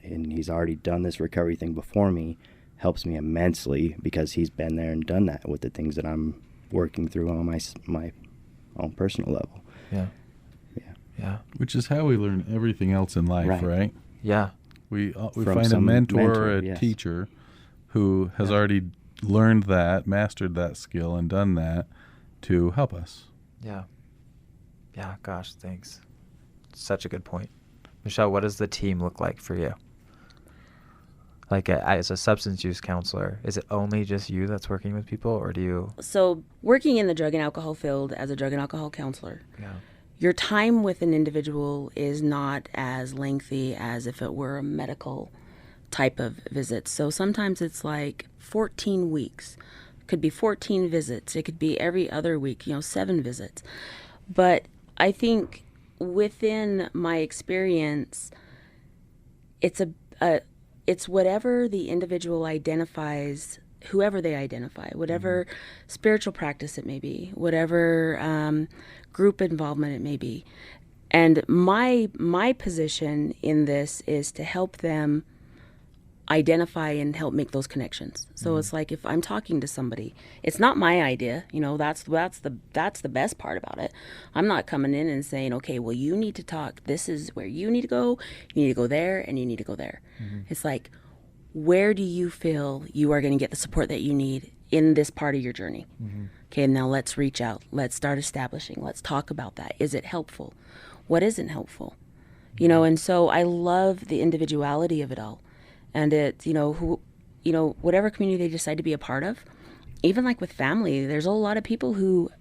and he's already done this recovery thing before me, helps me immensely because he's been there and done that with the things that I'm working through on my own personal level. Yeah. Yeah. Which is how we learn everything else in life, right? Yeah. We find a mentor or a teacher who has already learned that, mastered that skill, and done that to help us. Yeah. Yeah, gosh, thanks. Such a good point. Michelle, what does the team look like for you? Like as a substance use counselor, is it only just you that's working with people, or do you? So working in the drug and alcohol field as a drug and alcohol counselor, your time with an individual is not as lengthy as if it were a medical type of visit. So sometimes it's like 14 weeks. It could be 14 visits. It could be every other week, 7 visits. But I think within my experience, it's it's whatever the individual identifies, whoever they identify, whatever spiritual practice it may be, whatever group involvement it may be. And my position in this is to help them identify and help make those connections. So it's like if I'm talking to somebody, it's not my idea, that's the best part about it. I'm not coming in and saying, okay, well, you need to talk, this is where you need to go there, and you need to go there. It's like, where do you feel you are going to get the support that you need in this part of your journey? Okay, now let's reach out, let's start establishing, let's talk about that. Is it helpful? What isn't helpful? And so I love the individuality of it all. And it's, whatever community they decide to be a part of, even like with family, there's a lot of people who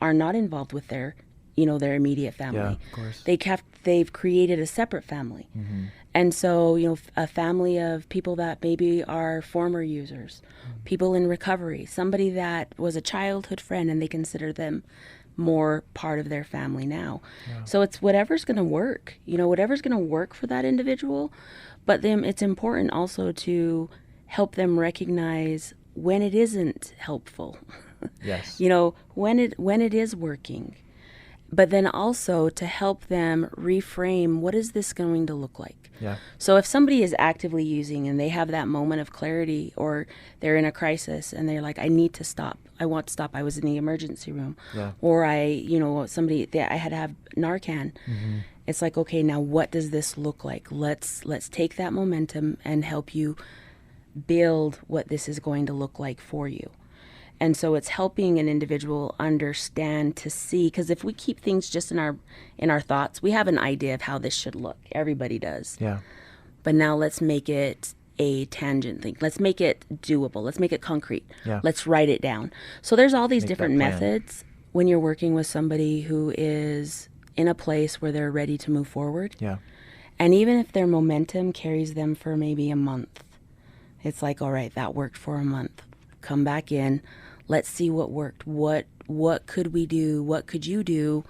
are not involved with their immediate family. Yeah, of course. They've created a separate family. And so, a family of people that maybe are former users, people in recovery, somebody that was a childhood friend and they consider them more part of their family now. So it's whatever's going to work, whatever's going to work for that individual. But then it's important also to help them recognize when it isn't helpful. Yes. When it is working. But then also to help them reframe, what is this going to look like? Yeah. So if somebody is actively using and they have that moment of clarity, or they're in a crisis and they're like, I need to stop. I want to stop. I was in the emergency room. Yeah. Or I had to have Narcan. It's like, okay, now what does this look like? Let's take that momentum and help you build what this is going to look like for you. And so it's helping an individual understand, to see, because if we keep things just in our thoughts, we have an idea of how this should look. Everybody does. Yeah. But now let's make it a tangent thing. Let's make it doable. Let's make it concrete. Yeah. Let's write it down. So there's all these Make different that plan. methods when you're working with somebody who is in a place where they're ready to move forward. Yeah. And even if their momentum carries them for maybe a month, it's like, all right, that worked for a month. Come back in. Let's see what worked. What could we do? What could you do?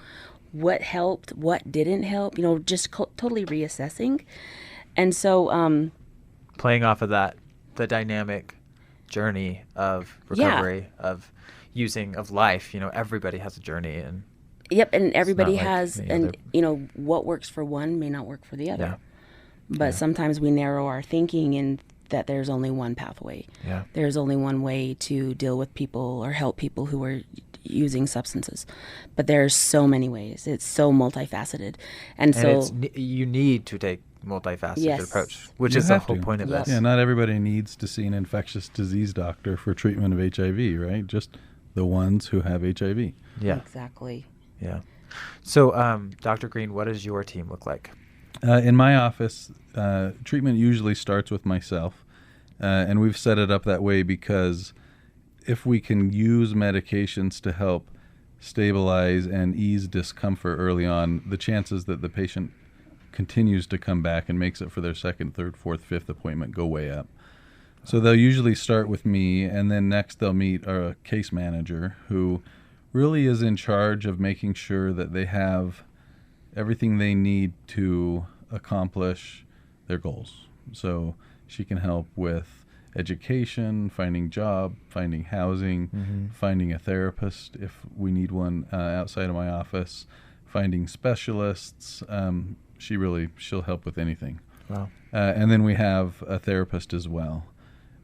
What helped? What didn't help? Just totally reassessing. And so playing off of that, the dynamic journey of recovery, of using, of life, everybody has a journey. And yep, and everybody like has, any and what works for one may not work for the other. Yeah. But sometimes we narrow our thinking in that there's only one pathway. Yeah. There's only one way to deal with people or help people who are using substances. But there's so many ways. It's so multifaceted. And so you need to take multifaceted approach, which You is the have whole to. point of this. Yeah, not everybody needs to see an infectious disease doctor for treatment of HIV, right? Just the ones who have HIV. Yeah. Exactly. Yeah. So, Dr. Green, what does your team look like? In my office, treatment usually starts with myself, and we've set it up that way because if we can use medications to help stabilize and ease discomfort early on, the chances that the patient continues to come back and makes it for their second, third, fourth, fifth appointment go way up. So they'll usually start with me, and then next they'll meet a case manager who really is in charge of making sure that they have everything they need to accomplish their goals. So she can help with education, finding job, finding housing, finding a therapist if we need one outside of my office, finding specialists. She'll help with anything. Wow. And then we have a therapist as well.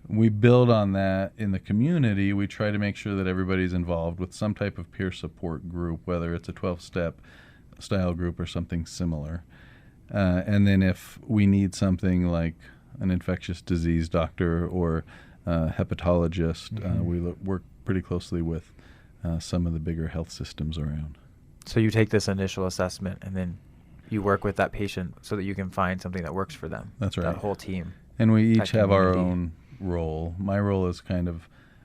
We build on that in the community. We try to make sure that everybody's involved with some type of peer support group, whether it's a 12-step style group or something similar. And then if we need something like an infectious disease doctor or hepatologist. We work pretty closely with some of the bigger health systems around. So you take this initial assessment and then you work with that patient so that you can find something that works for them. That's right. That whole team. And we each have our community. own role. My role is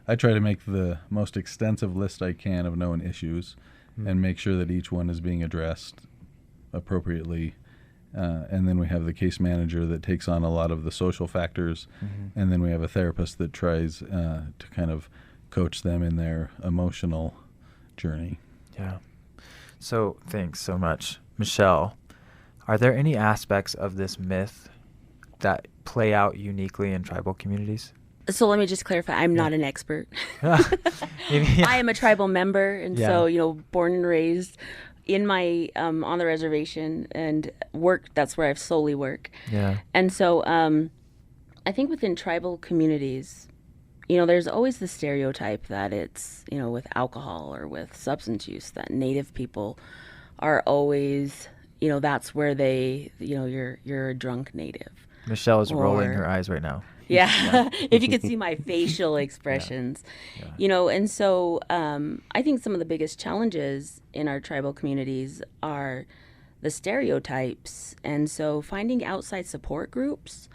I try to make the most extensive list I can of known issues and make sure that each one is being addressed appropriately. And then we have the case manager that takes on a lot of the social factors. And then we have a therapist that tries to kind of coach them in their emotional journey. Yeah. So thanks so much. Michelle, are there any aspects of this myth that play out uniquely in tribal communities? So let me just clarify, I'm not an expert. Yeah. I am a tribal member, and so, born and raised in my, on the reservation and that's where I've solely work. Yeah. And so I think within tribal communities, there's always the stereotype that it's, with alcohol or with substance use, that Native people are always, that's where they, you're a drunk Native. Michelle is rolling her eyes right now. Yeah, if you could see my facial expressions, and so I think some of the biggest challenges in our tribal communities are the stereotypes. And so finding outside support groups,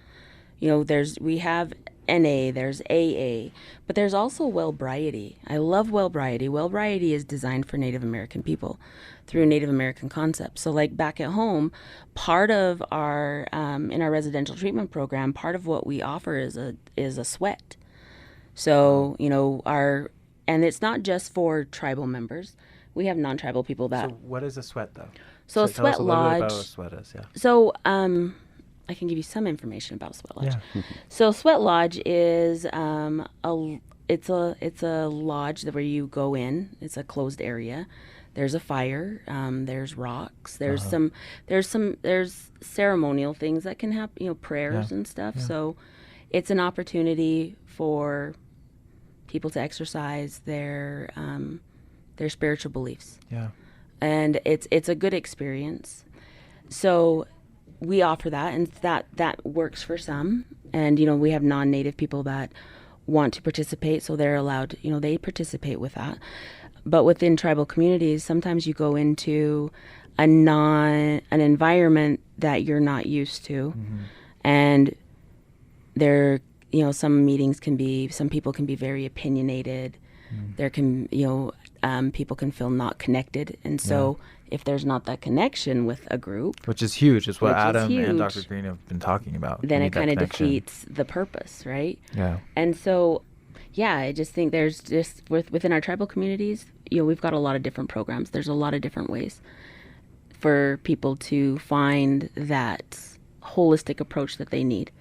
we have NA, there's AA, but there's also Wellbriety. I love Wellbriety. Wellbriety is designed for Native American people through Native American concepts. So like back at home, part of our, in our residential treatment program, part of what we offer is a sweat. So, and it's not just for tribal members. We have non-tribal people that. So what is a sweat though? So a tell us sweat a little bit lodge. about what a sweat is, yeah. So, I can give you some information about Sweat Lodge. Yeah. So Sweat Lodge is it's a lodge where you go in. It's a closed area. There's a fire. There's rocks. There's there's ceremonial things that can happen. Prayers and stuff. Yeah. So it's an opportunity for people to exercise their spiritual beliefs. Yeah. And it's a good experience. So we offer that, and that works for some. And, we have non-Native people that want to participate, so they're allowed, they participate with that. But within tribal communities, sometimes you go into an environment that you're not used to. And there, some meetings some people can be very opinionated. There can, people can feel not connected. And so if there's not that connection with a group, which is huge, is what Adam and Dr. Green have been talking about. Then it kind of defeats the purpose, right? Yeah. And so, I just think there's just within our tribal communities, we've got a lot of different programs. There's a lot of different ways for people to find that holistic approach that they need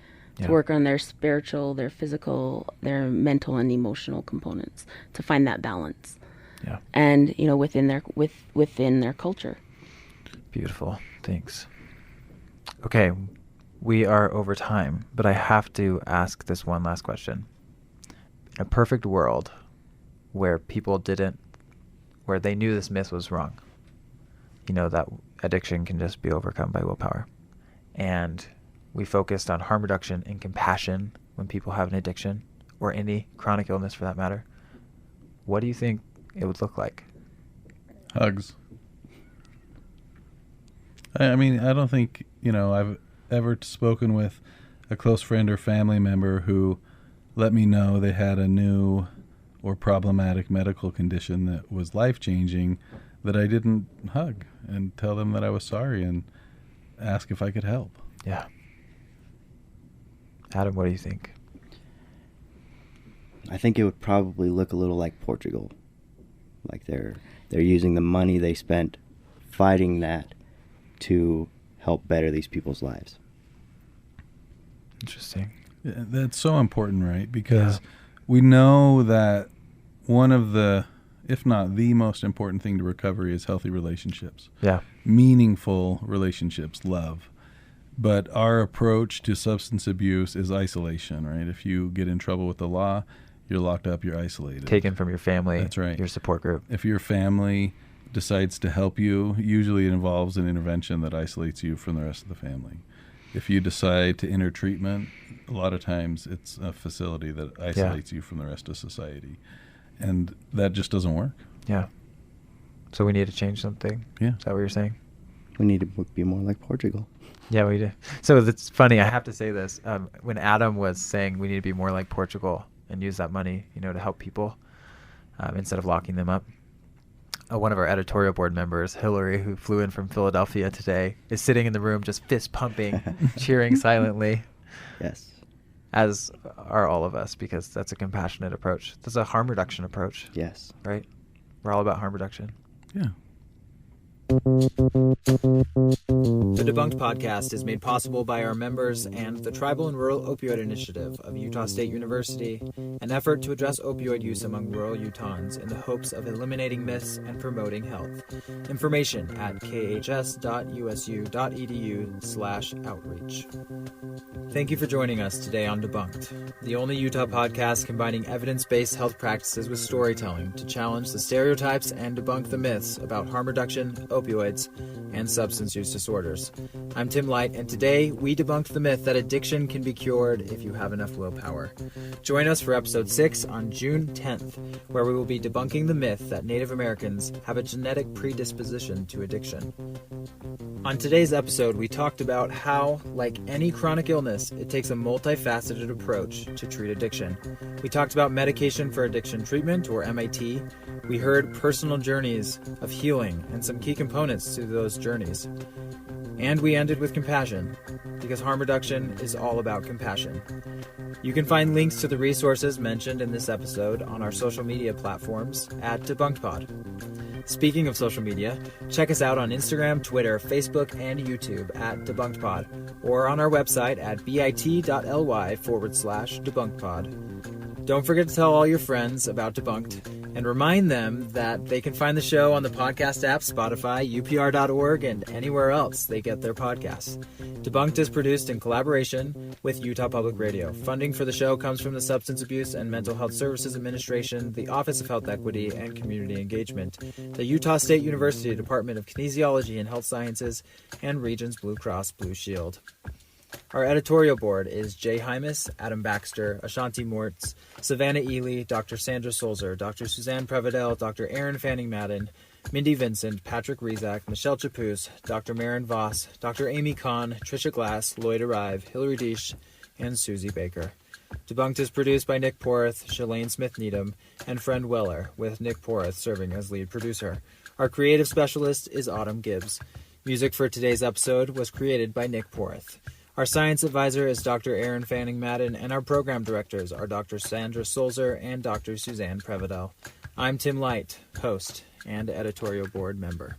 to work on their spiritual, their physical, their mental and emotional components, to find that balance. Yeah. And within their culture. Beautiful. Thanks. Okay, we are over time, but I have to ask this one last question. In a perfect world where where they knew this myth was wrong, that addiction can just be overcome by willpower, and we focused on harm reduction and compassion when people have an addiction or any chronic illness for that matter, what do you think it would look like? Hugs. I mean, I don't think, I've ever spoken with a close friend or family member who let me know they had a new or problematic medical condition that was life-changing that I didn't hug and tell them that I was sorry and ask if I could help. Yeah. Adam, what do you think? I think it would probably look a little like Portugal. Like they're using the money they spent fighting that to help better these people's lives. Interesting. Yeah, that's so important, right? Because we know that one of the, if not the most important thing to recovery is healthy relationships. Yeah. Meaningful relationships, love. But our approach to substance abuse is isolation, right? If you get in trouble with the law, you're locked up, you're isolated. Taken from your family. That's right. Your support group. If your family decides to help you, usually it involves an intervention that isolates you from the rest of the family. If you decide to enter treatment, a lot of times it's a facility that isolates you from the rest of society. And that just doesn't work. Yeah. So we need to change something. Yeah. Is that what you're saying? We need to be more like Portugal. Yeah, we do. So it's funny. I have to say this. When Adam was saying we need to be more like Portugal and use that money, to help people instead of locking them up, one of our editorial board members, Hillary, who flew in from Philadelphia today, is sitting in the room just fist pumping, cheering silently. Yes. As are all of us, because that's a compassionate approach. That's a harm reduction approach. Yes. Right? We're all about harm reduction. Yeah. The Debunked podcast is made possible by our members and the Tribal and Rural Opioid Initiative of Utah State University, an effort to address opioid use among rural Utahns in the hopes of eliminating myths and promoting health. Information at khs.usu.edu/outreach. Thank you for joining us today on Debunked, the only Utah podcast combining evidence-based health practices with storytelling to challenge the stereotypes and debunk the myths about harm reduction, opioids, and substance use disorders. I'm Tim Light, and today we debunked the myth that addiction can be cured if you have enough willpower. Join us for episode 6 on June 10th, where we will be debunking the myth that Native Americans have a genetic predisposition to addiction. On today's episode, we talked about how, like any chronic illness, it takes a multifaceted approach to treat addiction. We talked about medication for addiction treatment, or MAT. We heard personal journeys of healing and some key components to those journeys. And we ended with compassion, because harm reduction is all about compassion. You can find links to the resources mentioned in this episode on our social media platforms at debunkedpod. Speaking of social media, check us out on Instagram, Twitter, Facebook, and YouTube at debunkedpod, or on our website at bit.ly/debunkedpod. Don't forget to tell all your friends about Debunked, and remind them that they can find the show on the podcast app, Spotify, upr.org, and anywhere else they get their podcasts. Debunked is produced in collaboration with Utah Public Radio. Funding for the show comes from the Substance Abuse and Mental Health Services Administration, the Office of Health Equity and Community Engagement, the Utah State University Department of Kinesiology and Health Sciences, and Regions Blue Cross Blue Shield. Our editorial board is Jay Hymas, Adam Baxter, Ashanti Mortz, Savannah Ely, Dr. Sandra Solzer, Dr. Suzanne Prevedel, Dr. Aaron Fanning Madden, Mindy Vincent, Patrick Rizak, Michelle Chapoose, Dr. Maren Voss, Dr. Amy Kahn, Trisha Glass, Lloyd Arrive, Hillary Deesh, and Susie Baker. Debunked is produced by Nick Porth, Shalane Smith-Needham, and Friend Weller, with Nick Porth serving as lead producer. Our creative specialist is Autumn Gibbs. Music for today's episode was created by Nick Porth. Our science advisor is Dr. Aaron Fanning Madden, and our program directors are Dr. Sandra Solzer and Dr. Suzanne Prevedel. I'm Tim Light, host and editorial board member.